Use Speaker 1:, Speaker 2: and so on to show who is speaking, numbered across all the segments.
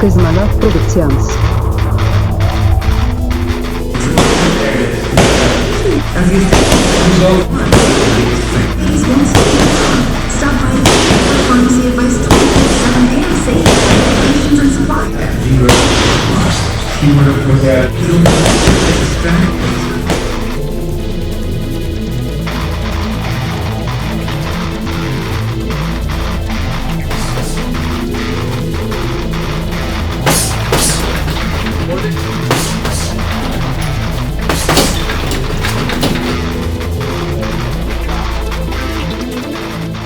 Speaker 1: KOZMANOV Productions.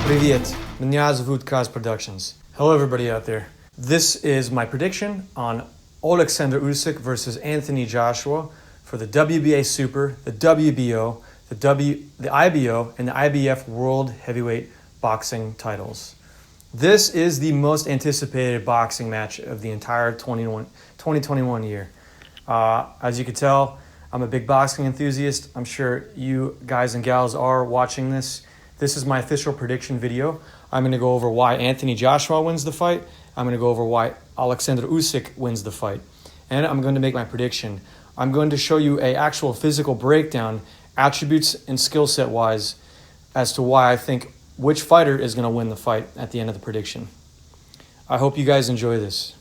Speaker 2: Привет, меня зовут KOZ Productions. Hello everybody out there. This is my prediction on Alexander Usyk versus Anthony Joshua for the WBA Super, the WBO, the IBO, and the IBF World Heavyweight Boxing titles. This is the most anticipated boxing match of the entire 2021 year. As you can tell, I'm a big boxing enthusiast. I'm sure you guys and gals are watching this. This is my official prediction video. I'm going to go over why Anthony Joshua wins the fight. I'm going to go over why Alexander Usyk wins the fight. And I'm going to make my prediction. I'm going to show you an actual physical breakdown, attributes and skill set wise, as to why I think which fighter is going to win the fight at the end of the prediction. I hope you guys enjoy this.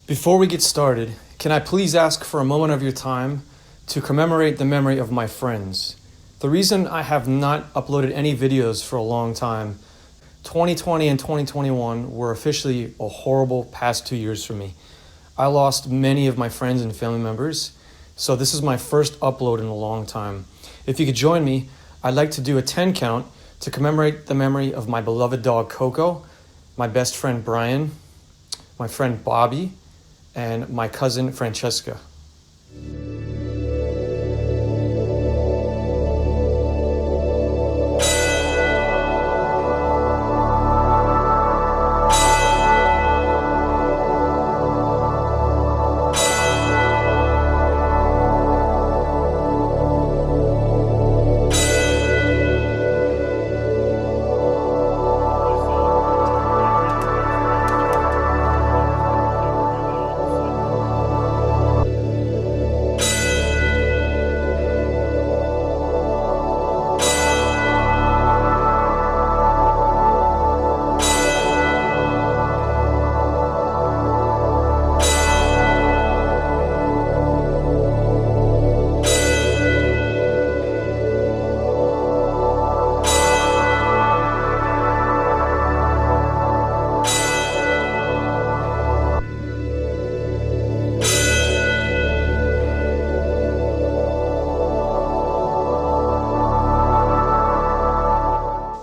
Speaker 2: Before we get started, can I please ask for a moment of your time to commemorate the memory of my friends? The reason I have not uploaded any videos for a long time, 2020 and 2021 were officially a horrible past 2 years for me. I lost many of my friends and family members, so this is my first upload in a long time. If you could join me, I'd like to do a 10 count to commemorate the memory of my beloved dog Coco, my best friend Brian, my friend Bobby, and my cousin Francesca.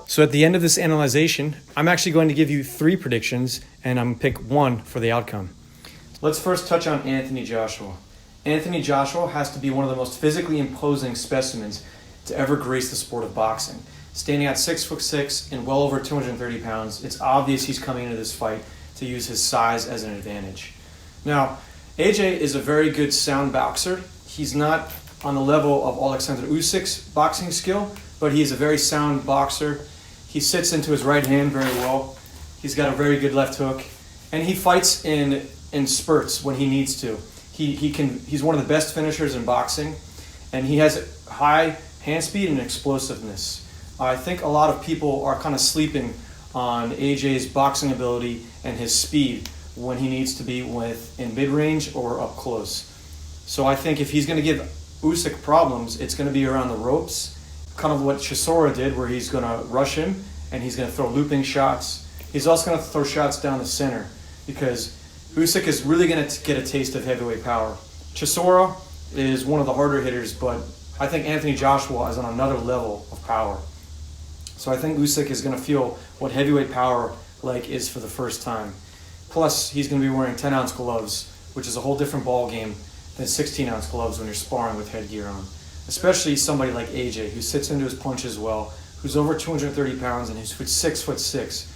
Speaker 2: So at the end of this analyzation, I'm actually going to give you 3 predictions, and I'm going to pick one for the outcome. Let's first touch on Anthony Joshua. Anthony Joshua has to be one of the most physically imposing specimens to ever grace the sport of boxing. Standing at 6'6" and well over 230 pounds, it's obvious he's coming into this fight to use his size as an advantage. Now, AJ is a very good sound boxer. He's not on the level of Alexander Usyk's boxing skill, but he is a very sound boxer. He sits into his right hand very well. He's got a very good left hook, and he fights in spurts when he needs to. He's one of the best finishers in boxing, and he has high hand speed and explosiveness. I think a lot of people are kind of sleeping on AJ's boxing ability and his speed when he needs to be in mid-range or up close. So I think if he's going to give Usyk problems, it's going to be around the ropes, kind of what Chisora did, where he's going to rush him and he's going to throw looping shots. He's also going to throw shots down the center because Usyk is really going to get a taste of heavyweight power. Chisora is one of the harder hitters, but I think Anthony Joshua is on another level of power. So I think Usyk is going to feel what heavyweight power is for the first time. Plus, he's going to be wearing 10-ounce gloves, which is a whole different ball game than 16-ounce gloves when you're sparring with headgear on. Especially somebody like AJ, who sits into his punches well, who's over 230 pounds and who's 6'6".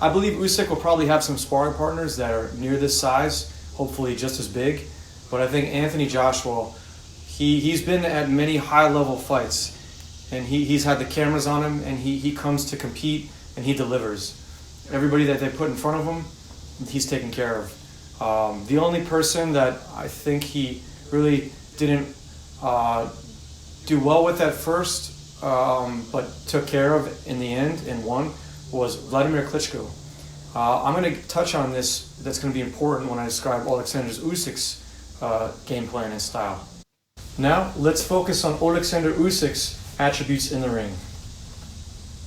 Speaker 2: I believe Usyk will probably have some sparring partners that are near this size, hopefully just as big. But I think Anthony Joshua, he's been at many high-level fights, and he's had the cameras on him, and he comes to compete, and he delivers. Everybody that they put in front of him, he's taken care of. The only person that I think he really didn't do well with at first, but took care of in the end and won, was Vladimir Klitschko. I'm going to touch on this. That's going to be important when I describe Alexander Usyk's game plan and style. Now, let's focus on Alexander Usyk's attributes in the ring.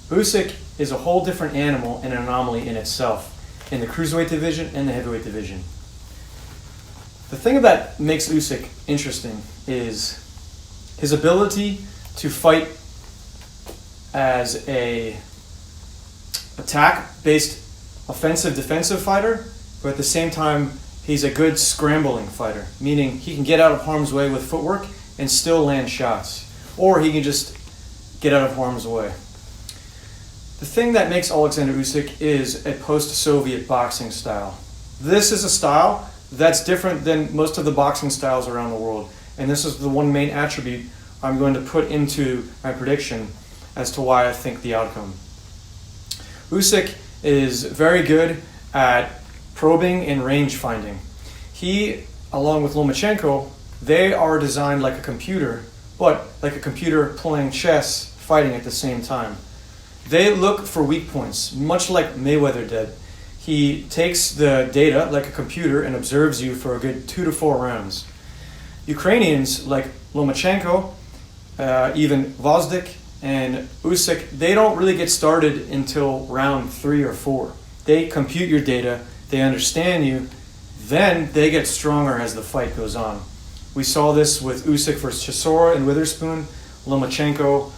Speaker 2: Usyk is a whole different animal and an anomaly in itself, in the cruiserweight division and the heavyweight division. The thing that makes Usyk interesting is his ability to fight as a attack-based offensive-defensive fighter, but at the same time, he's a good scrambling fighter, meaning he can get out of harm's way with footwork and still land shots, or he can just get out of harm's way. The thing that makes Alexander Usyk is a post-Soviet boxing style. This is a style that's different than most of the boxing styles around the world, and this is the one main attribute I'm going to put into my prediction as to why I think the outcome. Usyk is very good at probing and range finding. He, along with Lomachenko, they are designed like a computer, but like a computer playing chess, fighting at the same time. They look for weak points, much like Mayweather did. He takes the data like a computer and observes you for a good 2 to 4 rounds. Ukrainians like Lomachenko, even Vozdik and Usyk, they don't really get started until round 3 or 4. They compute your data, they understand you, then they get stronger as the fight goes on. We saw this with Usyk versus Chisora and Witherspoon. Lomachenko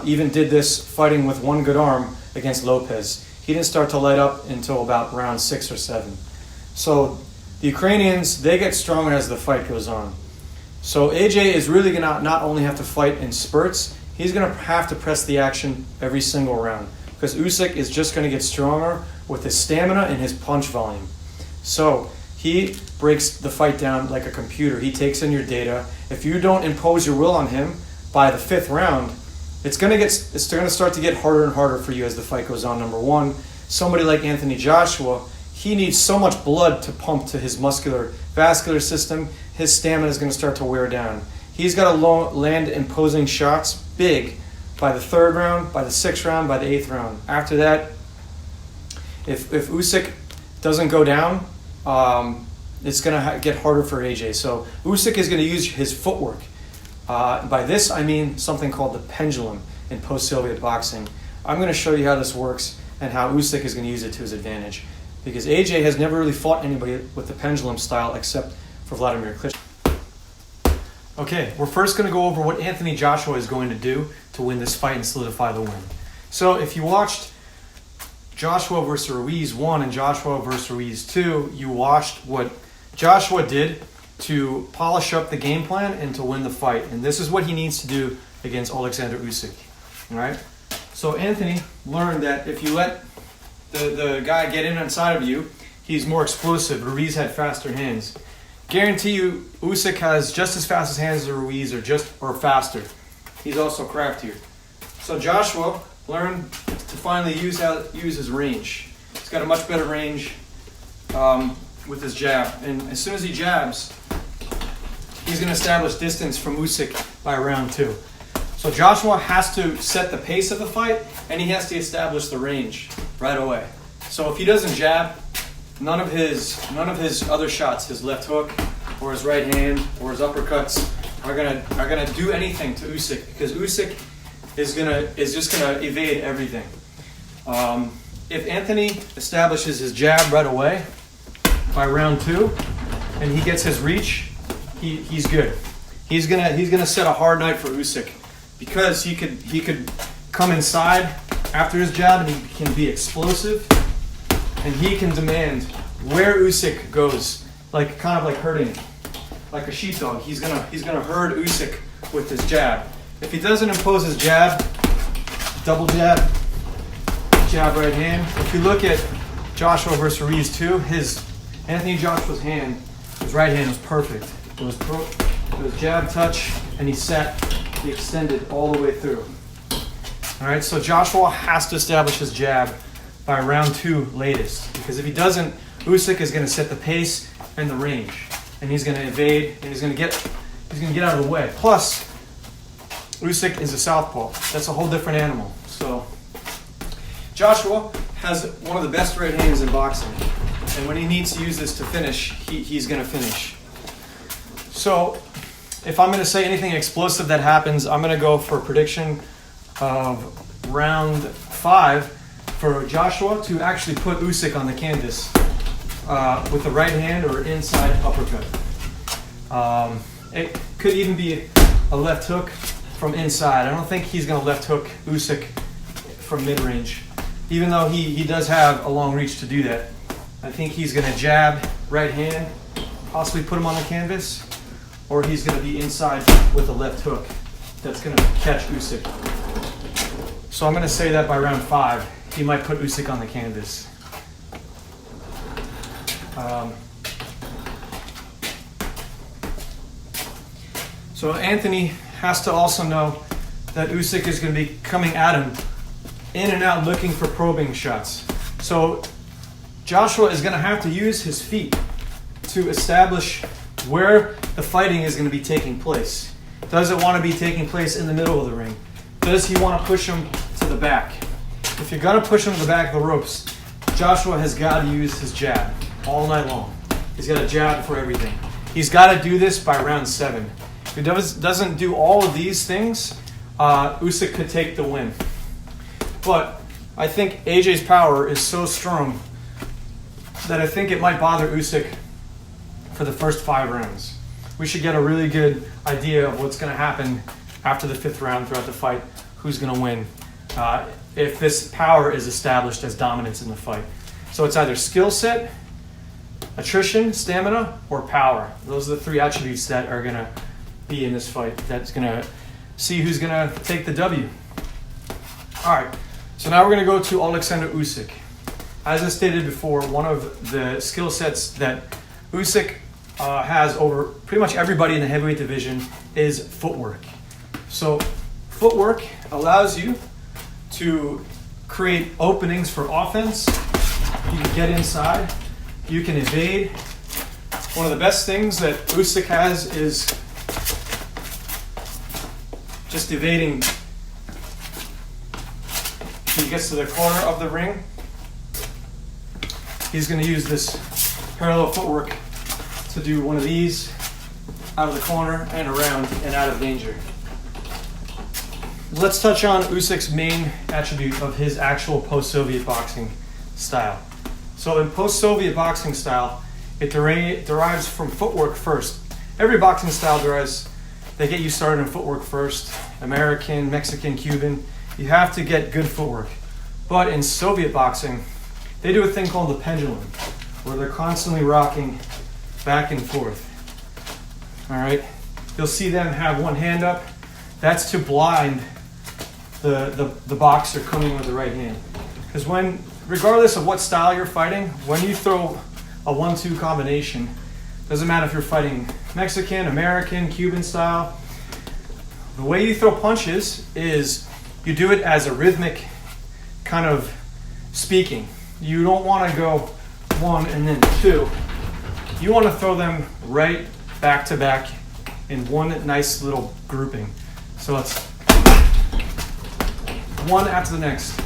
Speaker 2: even did this fighting with one good arm against Lopez. He didn't start to light up until about round 6 or 7. So the Ukrainians, they get stronger as the fight goes on. So AJ is really going to not only have to fight in spurts, he's going to have to press the action every single round, because Usyk is just going to get stronger with his stamina and his punch volume. So he breaks the fight down like a computer. He takes in your data. If you don't impose your will on him by the 5th round, it's going to start to get harder and harder for you as the fight goes on. Number one, somebody like Anthony Joshua, he needs so much blood to pump to his vascular system. His stamina is going to start to wear down. He's got to land imposing shots big by the 3rd round, by the 6th round, by the 8th round. After that, if Usyk doesn't go down, it's going to get harder for AJ. So Usyk is going to use his footwork. By this, I mean something called the pendulum in post-Soviet boxing. I'm going to show you how this works and how Usyk is going to use it to his advantage, because AJ has never really fought anybody with the pendulum style except for Vladimir Klitschko. Okay, we're first going to go over what Anthony Joshua is going to do to win this fight and solidify the win. So if you watched Joshua versus Ruiz 1 and Joshua versus Ruiz 2, you watched what Joshua did to polish up the game plan and to win the fight. And this is what he needs to do against Alexander Usyk. All right? So Anthony learned that if you let the guy get in inside of you, he's more explosive. Ruiz had faster hands. Guarantee you, Usyk has just as fast as hands as Ruiz, or faster. He's also craftier. So Joshua learned to finally use his range. He's got a much better range with his jab, and as soon as he jabs, he's going to establish distance from Usyk by round 2. So Joshua has to set the pace of the fight, and he has to establish the range right away. So if he doesn't jab, none of his other shots, his left hook or his right hand or his uppercuts, are gonna do anything to Usyk, because Usyk is just gonna evade everything. If Anthony establishes his jab right away by round 2, and he gets his reach, he's good. He's gonna set a hard night for Usyk, because he could come inside after his jab and he can be explosive, and he can demand where Usyk goes, kind of like herding, like a sheepdog. He's gonna herd Usyk with his jab. If he doesn't impose his jab, double jab right hand. If you look at Joshua versus Ruiz 2, Anthony Joshua's hand, his right hand was perfect. It was jab touch, and he extended all the way through. All right, so Joshua has to establish his jab by round 2 latest, because if he doesn't, Usyk is going to set the pace and the range, and he's going to evade, and he's going to get out of the way. Plus, Usyk is a southpaw. That's a whole different animal. So Joshua has one of the best right hands in boxing, and when he needs to use this to finish, he's going to finish. So if I'm going to say anything explosive that happens, I'm going to go for a prediction of round 5 for Joshua to actually put Usyk on the canvas with the right hand or inside uppercut. It could even be a left hook from inside. I don't think he's going to left hook Usyk from mid-range, even though he does have a long reach to do that. I think he's going to jab right hand, possibly put him on the canvas, or he's going to be inside with a left hook that's going to catch Usyk. So I'm going to say that by round 5, he might put Usyk on the canvas. So Anthony has to also know that Usyk is going to be coming at him in and out looking for probing shots. So Joshua is going to have to use his feet to establish where the fighting is going to be taking place. Does it want to be taking place in the middle of the ring? Does he want to push him to the back? If you're going to push him to the back of the ropes, Joshua has got to use his jab all night long. He's got a jab for everything. He's got to do this by round 7. If he doesn't do all of these things, Usyk could take the win. But I think AJ's power is so strong that I think it might bother Usyk for the first 5 rounds. We should get a really good idea of what's going to happen after the 5th round throughout the fight, who's going to win, if this power is established as dominance in the fight. So it's either skill set, attrition, stamina, or power. Those are the 3 attributes that are going to be in this fight. That's going to see who's going to take the W. All right, so now we're going to go to Alexander Usyk. As I stated before, one of the skill sets that Usyk has over pretty much everybody in the heavyweight division is footwork. So footwork allows you to create openings for offense. You can get inside. You can evade. One of the best things that Usyk has is just evading. He gets to the corner of the ring. He's going to use this parallel footwork to do one of these out of the corner and around and out of danger. Let's touch on Usyk's main attribute of his actual post-Soviet boxing style. So in post-Soviet boxing style, it derives from footwork first. Every boxing style they get you started in footwork first. American, Mexican, Cuban. You have to get good footwork. But in Soviet boxing, they do a thing called the pendulum, where they're constantly rocking back and forth. All right? You'll see them have one hand up. That's to blind the boxer coming with the right hand. Because regardless of what style you're fighting, when you throw a 1-2 combination, doesn't matter if you're fighting Mexican, American, Cuban style, the way you throw punches is you do it as a rhythmic kind of speaking. You don't want to go 1 and then 2. You want to throw them right back to back in one nice little grouping. So it's one after the next.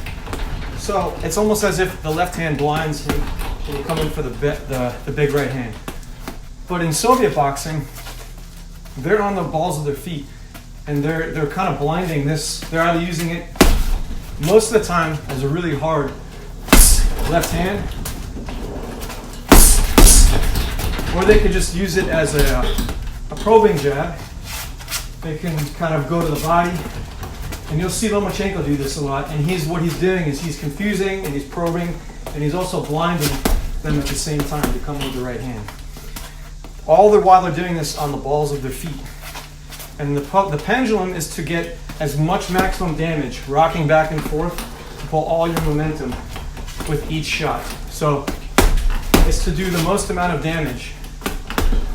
Speaker 2: So it's almost as if the left hand blinds him and you come in for the big right hand. But in Soviet boxing, they're on the balls of their feet and they're kind of blinding this. They're either using it most of the time as a really hard left hand, or they could just use it as a probing jab. They can kind of go to the body, and you'll see Lomachenko do this a lot. And what he's doing is he's confusing and he's probing, and he's also blinding them at the same time to come with the right hand. All the while they're doing this on the balls of their feet. And the pendulum is to get as much maximum damage, rocking back and forth, to pull all your momentum with each shot. So it's to do the most amount of damage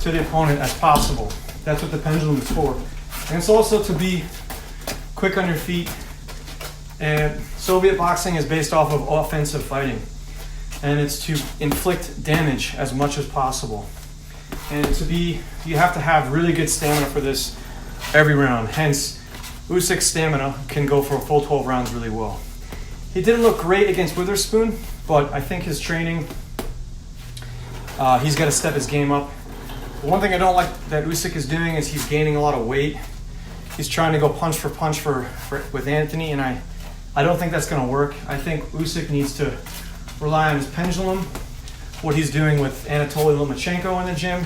Speaker 2: to the opponent as possible. That's what the pendulum is for. And it's also to be quick on your feet. And Soviet boxing is based off of offensive fighting. And it's to inflict damage as much as possible. And you have to have really good stamina for this every round. Hence, Usyk's stamina can go for a full 12 rounds really well. He didn't look great against Witherspoon, but I think his training, he's got to step his game up. The one thing I don't like that Usyk is doing is he's gaining a lot of weight. He's trying to go punch for punch with Anthony, and I don't think that's going to work. I think Usyk needs to rely on his pendulum, what he's doing with Anatoly Lomachenko in the gym,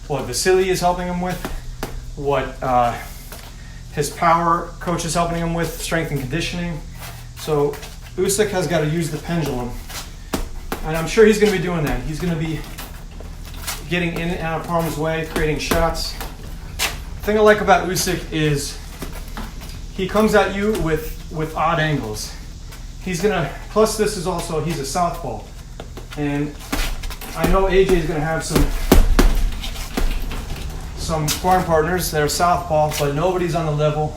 Speaker 2: what Vasily is helping him with, what his power coach is helping him with, strength and conditioning. So Usyk has got to use the pendulum, and I'm sure he's going to be doing that. He's going to be getting in and out of harm's way, creating shots. The thing I like about Usyk is he comes at you with odd angles. He's gonna, plus this is also, he's a southpaw. And I know AJ is gonna have some sparring partners that are southpaw, but nobody's on the level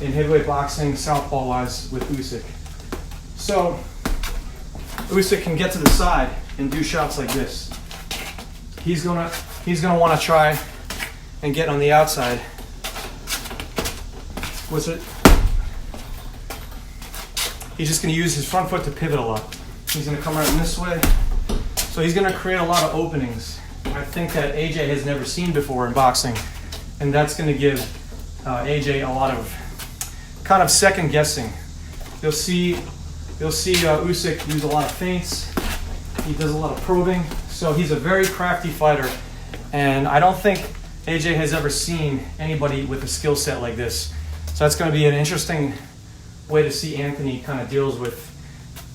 Speaker 2: in heavyweight boxing southpaw-wise with Usyk. So Usyk can get to the side and do shots like this. He's gonna want to try and get on the outside. What's it? He's just gonna use his front foot to pivot a lot. He's gonna come around this way. So he's gonna create a lot of openings. I think that AJ has never seen before in boxing, and that's gonna give AJ a lot of kind of second guessing. You'll see Usyk use a lot of feints. He does a lot of probing. So he's a very crafty fighter, and I don't think AJ has ever seen anybody with a skill set like this. So that's going to be an interesting way to see Anthony kind of deals with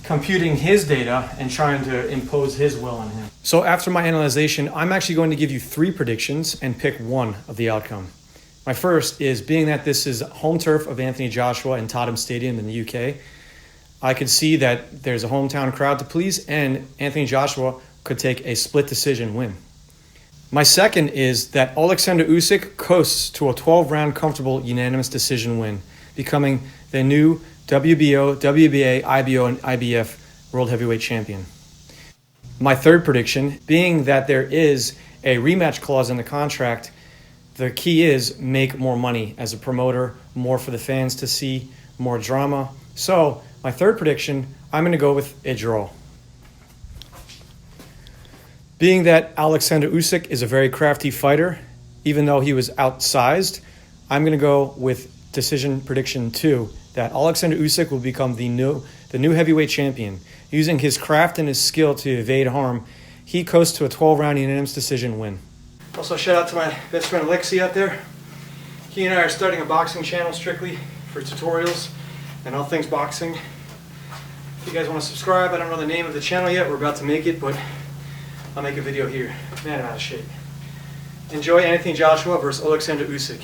Speaker 2: computing his data and trying to impose his will on him. So after my analyzation, I'm actually going to give you 3 predictions and pick one of the outcome. My first is, being that this is home turf of Anthony Joshua in Tottenham Stadium in the UK, I could see that there's a hometown crowd to please, and Anthony Joshua could take a split decision win. My second is that Alexander Usyk coasts to a 12-round comfortable unanimous decision win, becoming the new WBO, WBA, IBO, and IBF World Heavyweight Champion. My third prediction, being that there is a rematch clause in the contract, the key is make more money as a promoter, more for the fans to see, more drama. So my third prediction, I'm going to go with a draw. Being that Alexander Usyk is a very crafty fighter, even though he was outsized, I'm going to go with decision prediction 2, that Alexander Usyk will become the new heavyweight champion. Using his craft and his skill to evade harm, he coasts to a 12-round unanimous decision win. Also, shout out to my best friend Alexi out there. He and I are starting a boxing channel strictly for tutorials and all things boxing. If you guys want to subscribe, I don't know the name of the channel yet. We're about to make it, but I'll make a video here. Man, I'm out of shape. Enjoy Anthony Joshua versus Alexander Usyk.